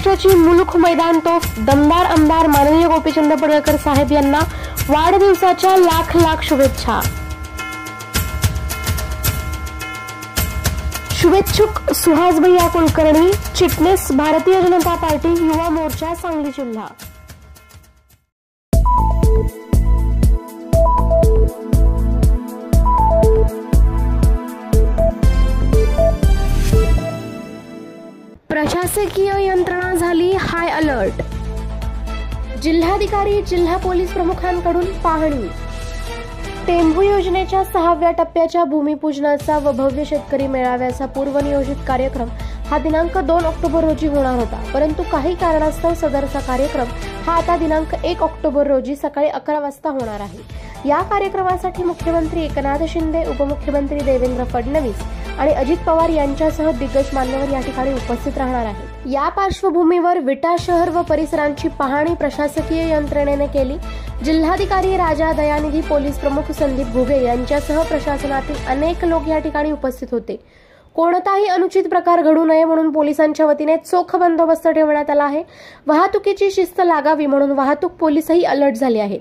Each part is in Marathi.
महाराष्ट्राची मुलुख मैदान तोफ दमदार आमदार माननीय गोपीचंद पडळकर साहेब यांना वाढदिवसाच्या लाख लाख शुभेच्छा। शुभेच्छुक सुहास भैया कुलकर्णी, चिटणीस भारतीय जनता पार्टी युवा मोर्चा सांगली जिल्हा। प्रशासकीय यंत्रणा झाली हाय अलर्ट। जिल्हाधिकारी जिल्हा पोलीस प्रमुखांकडून पाहणी। टेंभू योजनेच्या 6व्या टप्प्याच्या भूमिपूजनाचा व भव्य शेतकरी मेळाव्याचा पूर्वनियोजित कार्यक्रम हा दिनांक 2 ऑक्टोबर रोजी होणार होता, परंतु काही कारणास्तव सदरचा कार्यक्रम हा आता दिनांक 1 ऑक्टोबर रोजी सकाळी 11 वाजता होणार आहे। या कार्यक्रमासाठी मुख्यमंत्री एकनाथ शिंदे, उपमुख्यमंत्री देवेंद्र फडणवीस आणि अजित पवार यांच्यासह दिग्गज मान्यवर या ठिकाणी उपस्थित राहणार आहेत। या पार्श्वभूमीवर विटा शहर व परिसरांची पाहणी प्रशासकीय यंत्रणेने केली। जिल्हाधिकारी राजा दयानिधी, पोलीस प्रमुख संदीप घुगे यांच्यासह प्रशासनातील अनेक लोक या ठिकाणी उपस्थित होते। कोणताही अनुचित प्रकार घडू नये म्हणून पोलिसांच्या वतीने चोख बंदोबस्त ठेवण्यात आला आहे। वाहतुकीची शिस्त लागावी म्हणून वाहतूक पोलीसही अलर्ट झाले आहेत।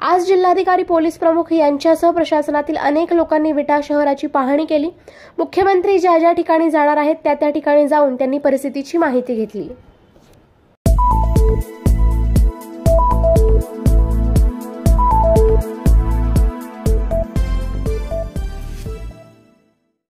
आज जिल्हाधिकारी, पोलीस प्रमुख यांच्यासह प्रशासनातील अनेक लोकांनी विटा शहराची पाहणी केली। मुख्यमंत्री ज्या ज्या ठिकाणी जाणार आहेत त्या ठिकाणी जाऊन त्यांनी परिस्थितीची माहिती घेतली।